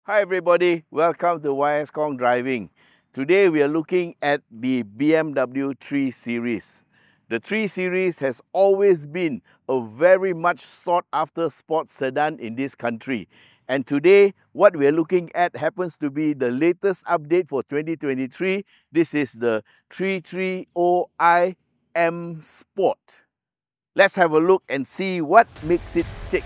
Hi everybody, welcome to YS Kong Driving. Today we are looking at the BMW 3 Series. The 3 Series has always been a very much sought after sports sedan in this country. And today what we are looking at happens to be the latest update for 2023. This is the 330i M Sport. Let's have a look and see what makes it tick.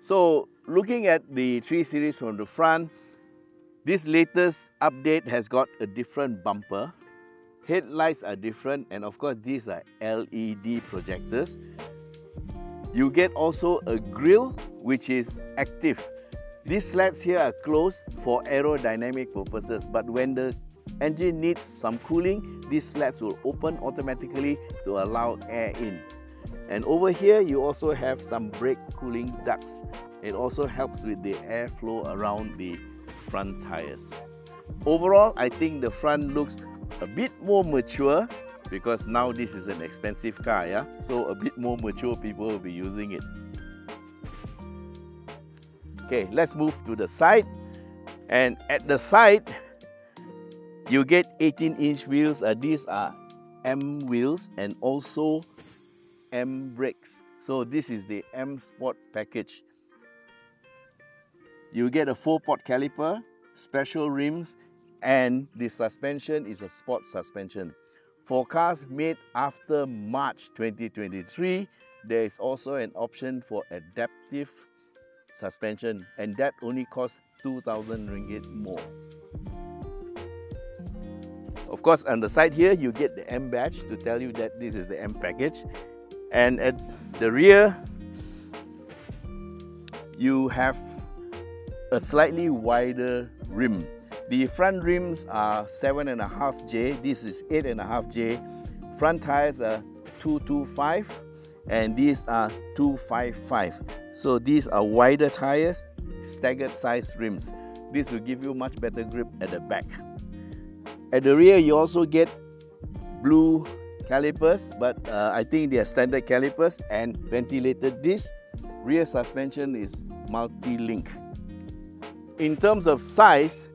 So looking at the 3 Series from the front, this latest update has got a different bumper. Headlights are different, and of course these are LED projectors. You get also a grille which is active. These slats here are closed for aerodynamic purposes, but when the engine needs some cooling, these slats will open automatically to allow air in. And over here you also have some brake cooling ducts. It also helps with the airflow around the front tires. Overall, I think the front looks a bit more mature because now this is an expensive car, yeah? So a bit more mature people will be using it. Okay, let's move to the side. And at the side, you get 18-inch wheels. These are M wheels and also M brakes. So this is the M Sport package. You get a 4-pot caliper, special rims, and the suspension is a sport suspension. For cars made after March 2023, there is also an option for adaptive suspension, and that only costs 2,000 ringgit more. Of course, on the side here, you get the M badge to tell you that this is the M package. And at the rear, you have a slightly wider rim. The front rims are 7.5J, this is 8.5J. Front tires are 225 and these are 255. So these are wider tires, staggered size rims. This will give you much better grip at the back. At the rear, you also get blue calipers, but I think they are standard calipers and ventilated disc. Rear suspension is multi-link. In terms of size,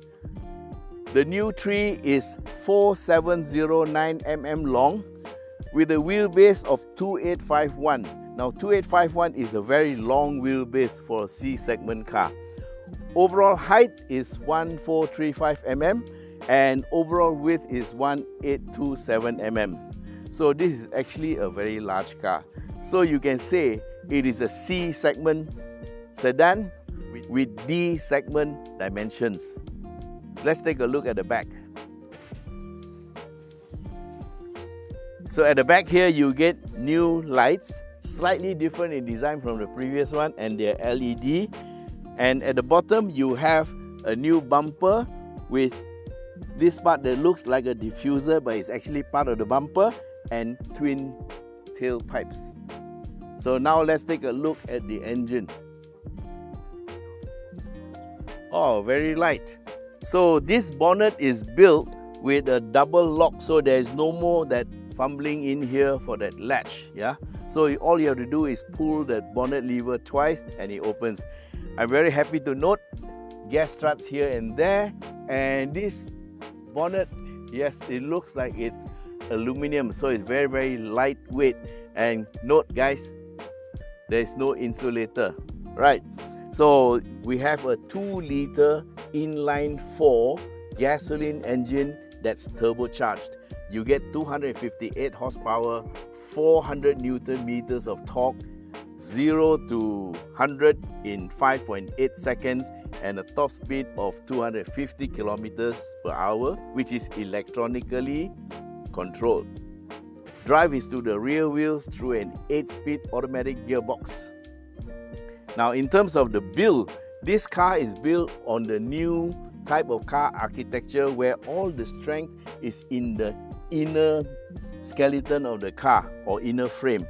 the new 3 is 4709 mm long with a wheelbase of 2851. Now 2851 is a very long wheelbase for a C segment car. Overall height is 1435 mm and overall width is 1827 mm. So this is actually a very large car. So you can say it is a C segment sedan with D segment dimensions. Let's take a look at the back. So at the back here you get new lights, slightly different in design from the previous one, and they're LED. And at the bottom you have a new bumper with this part that looks like a diffuser, but it's actually part of the bumper, and twin tailpipes. So now let's take a look at the engine. Oh, very light. So this bonnet is built with a double lock, so there is no more that fumbling in here for that latch, yeah? So all you have to do is pull that bonnet lever twice and it opens. I'm very happy to note gas struts here and there, and this bonnet, yes, it looks like it's aluminum, so it's very lightweight. And note guys, there is no insulator, right? So we have a 2-liter inline 4 gasoline engine that's turbocharged. you get 258 horsepower, 400 Newton meters of torque, 0 to 100 in 5.8 seconds, and a top speed of 250 kilometers per hour, which is electronically controlled. Drive is to the rear wheels through an 8-speed automatic gearbox. Now, in terms of the build, this car is built on the new type of car architecture where all the strength is in the inner skeleton of the car or inner frame.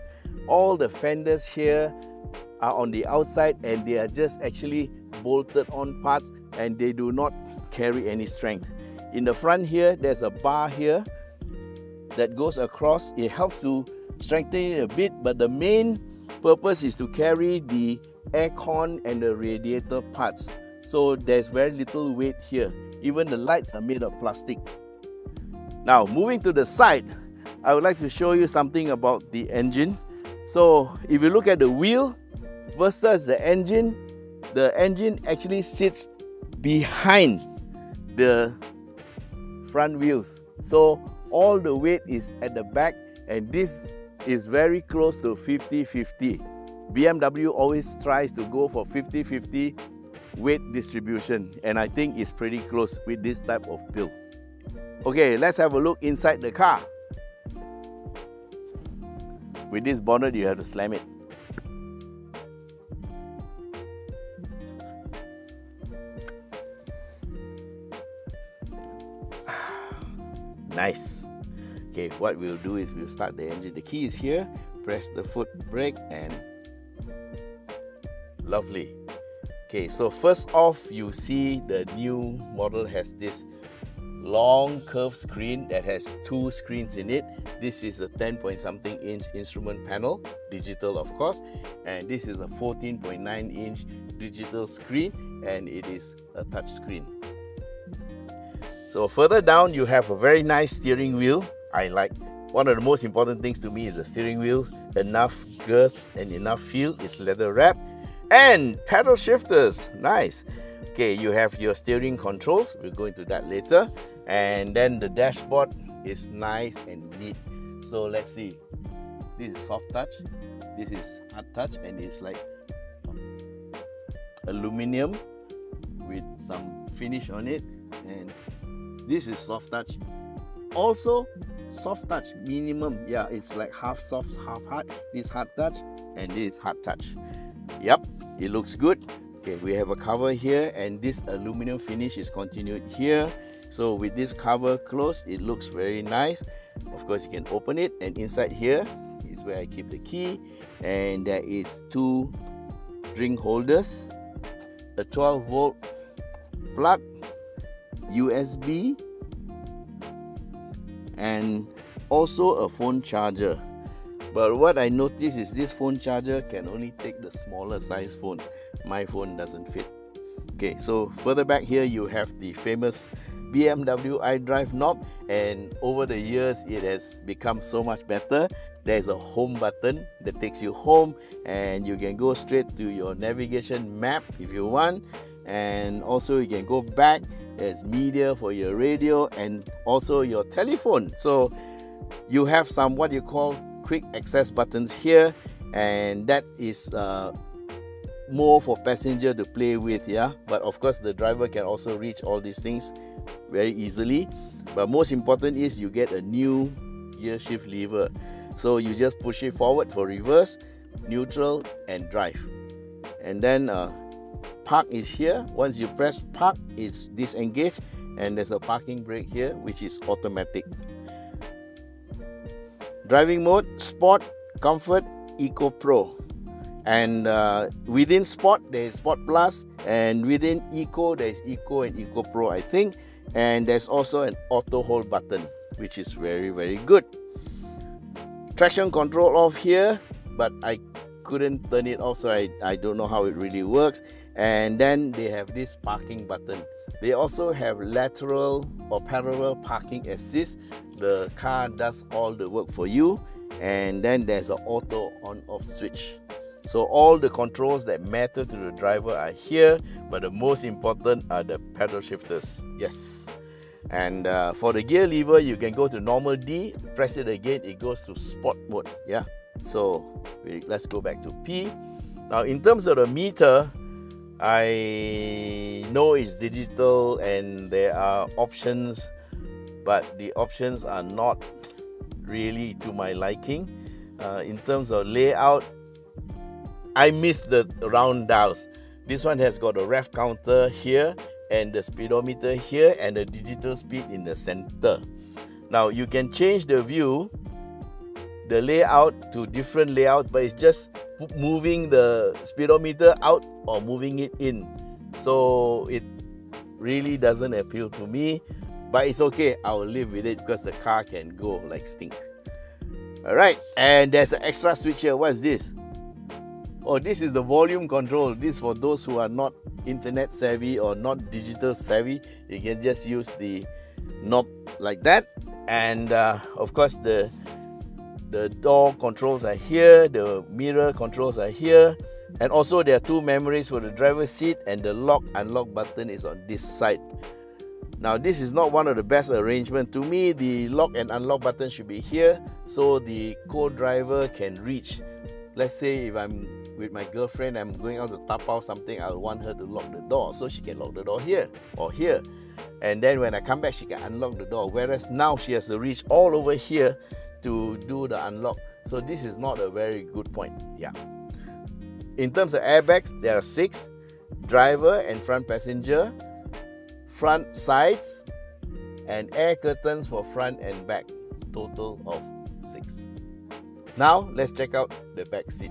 All the fenders here are on the outside and they are just actually bolted on parts and they do not carry any strength. In the front here, there's a bar here that goes across. It helps to strengthen it a bit, but the main purpose is to carry the aircon and the radiator parts. So there's very little weight here. Even the lights are made of plastic. Now, moving to the side, I would like to show you something about the engine. So if you look at the wheel versus the engine actually sits behind the front wheels. So all the weight is at the back, and this is very close to 50-50. BMW always tries to go for 50-50 weight distribution, and I think it's pretty close with this type of build. Okay, let's have a look inside the car. With this bonnet, you have to slam it. Nice. Okay, what we'll do is we'll start the engine. The key is here. Press the foot brake and lovely. Okay, so first off, you see the new model has this long curved screen that has 2 screens in it. This is a 10-point-something inch instrument panel, digital of course, and this is a 14.9-inch digital screen, and it is a touch screen. So further down, you have a very nice steering wheel. I like. One of the most important things to me is the steering wheel. Enough girth and enough feel. It's leather wrapped. And paddle shifters, nice. Okay, you have your steering controls. We'll go into that later. And then the dashboard is nice and neat. So let's see. This is soft touch. This is hard touch, and it's like aluminum with some finish on it. And this is soft touch. Also, soft touch minimum. Yeah, it's like half soft, half hard. This hard touch, and this hard touch. Yep, it looks good. Okay, we have a cover here, and this aluminum finish is continued here. So with this cover closed, it looks very nice. Of course, you can open it, and inside here is where I keep the key, and there is 2 drink holders, a 12-volt plug, USB, and also a phone charger. But what I noticed is this phone charger can only take the smaller size phones. My phone doesn't fit. Okay, so further back here you have the famous BMW iDrive knob, and over the years it has become so much better. There's a home button that takes you home, and you can go straight to your navigation map if you want, and also you can go back. There's media for your radio and also your telephone. So you have some what you call quick access buttons here, and that is more for passenger to play with, yeah. But of course the driver can also reach all these things very easily. But most important is you get a new gear shift lever. So you just push it forward for reverse, neutral, and drive. And then park is here. Once you press park, it's disengaged, and there's a parking brake here which is automatic. Driving mode, Sport, Comfort, Eco Pro. And within Sport there is Sport Plus, and within Eco there is Eco and Eco Pro, I think. And there's also an auto hold button, which is very, very good. Traction control off here, but I couldn't turn it off, so I don't know how it really works. And then they have this parking button. They also have lateral or parallel parking assist. The car does all the work for you. And then there's an auto on-off switch. So all the controls that matter to the driver are here, but the most important are the paddle shifters. Yes. And for the gear lever, you can go to normal D, press it again, it goes to sport mode. Yeah. So let's go back to P. Now in terms of the meter, I know it's digital and there are options, but the options are not really to my liking. In terms of layout, I miss the round dials. This one has got a ref counter here and the speedometer here and the digital speed in the center. Now you can change the view, the layout to different layouts, but it's just moving the speedometer out or moving it in. So it really doesn't appeal to me, but it's okay, I will live with it because the car can go like stink. Alright, and there's an extra switch here. What is this? Oh, this is the volume control. This for those who are not internet savvy or not digital savvy. You can just use the knob like that. And of course the door controls are here, the mirror controls are here, and also there are two memories for the driver's seat, and the lock unlock button is on this side. Now this is not one of the best arrangements. To me, the lock and unlock button should be here so the co-driver can reach. Let's say if I'm with my girlfriend, I'm going out to tapao something, I'll want her to lock the door, so she can lock the door here or here. And then when I come back, she can unlock the door. Whereas now she has to reach all over here to do the unlock. So this is not a very good point. Yeah. In terms of airbags, there are 6. Driver and front passenger, front sides, and air curtains for front and back. Total of 6. Now let's check out the back seat.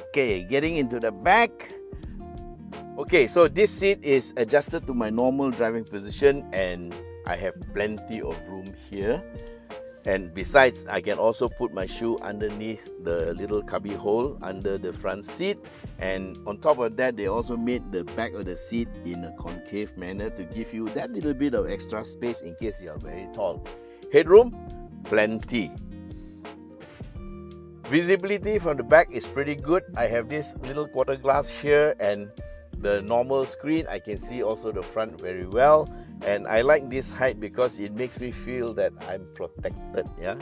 Okay, getting into the back. Okay, so this seat is adjusted to my normal driving position and I have plenty of room here. And besides, I can also put my shoe underneath the little cubby hole under the front seat. And on top of that, they also made the back of the seat in a concave manner to give you that little bit of extra space in case you are very tall. Headroom, plenty. Visibility from the back is pretty good. I have this little quarter glass here and the normal screen. I can see also the front very well. And I like this height because it makes me feel that I'm protected. Yeah,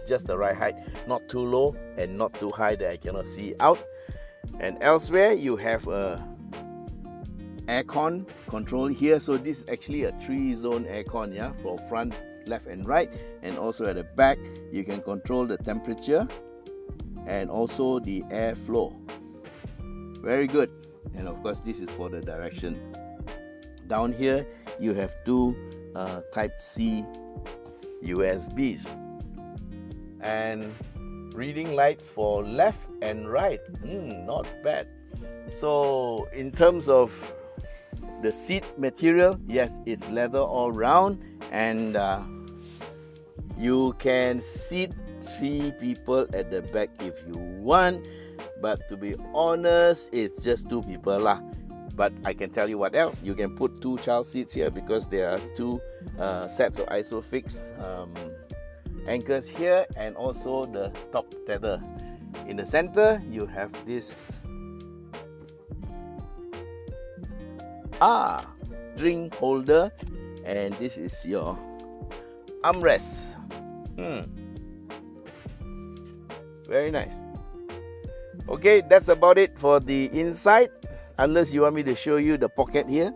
just the right height, not too low and not too high that I cannot see out. And elsewhere you have a aircon control here. So this is actually a 3-zone aircon, yeah, for front, left and right. And also at the back you can control the temperature and also the airflow. Very good. And of course this is for the direction. Down here you have 2 Type-C USBs and reading lights for left and right. Not bad. So in terms of the seat material, yes, it's leather all round, and you can seat 3 people at the back if you want, but to be honest, it's just 2 people lah. But I can tell you what else. You can put 2 child seats here because there are 2 sets of ISOFIX anchors here and also the top tether. In the center, you have this drink holder, and this is your armrest. Very nice. Okay, that's about it for the inside. Unless you want me to show you the pocket here.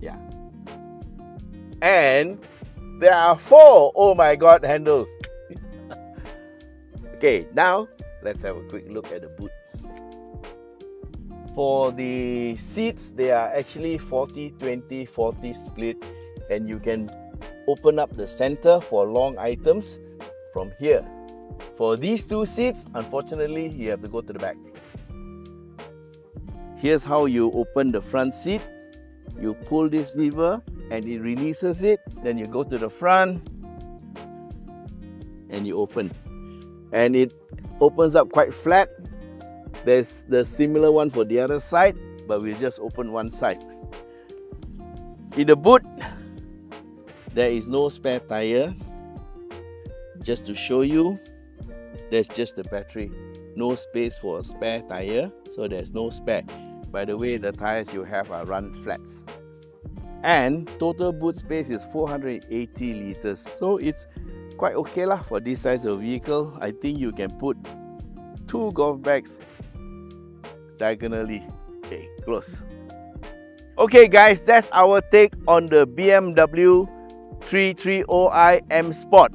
Yeah. And there are 4, oh my god, handles. Okay, now let's have a quick look at the boot. For the seats, they are actually 40-20-40 split, and you can open up the center for long items from here. For these 2 seats, unfortunately, you have to go to the back. Here's how you open the front seat. You pull this lever and it releases it. Then you go to the front and you open. And it opens up quite flat. There's the similar one for the other side, but we'll just open one side. In the boot, there is no spare tire. Just to show you, there's just the battery. No space for a spare tire, so there's no spare. By the way, the tires you have are run flats. And total boot space is 480 liters. So it's quite okay lah for this size of vehicle. I think you can put 2 golf bags diagonally. Okay, close. Okay guys, that's our take on the BMW 330i M Sport.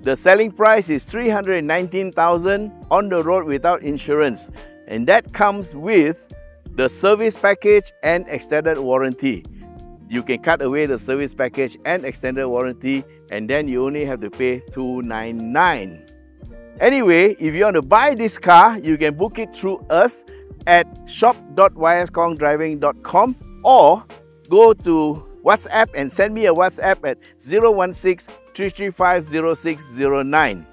The selling price is 319,000 on the road without insurance, and that comes with the service package and extended warranty. You can cut away the service package and extended warranty, and then you only have to pay $299. Anyway, if you want to buy this car, you can book it through us at shop.yskonggdriving.com or go to WhatsApp and send me a WhatsApp at 016-335-0609.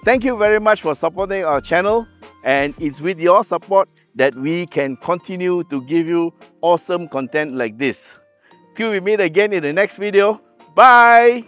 Thank you very much for supporting our channel, and it's with your support that we can continue to give you awesome content like this. Till we meet again in the next video, bye!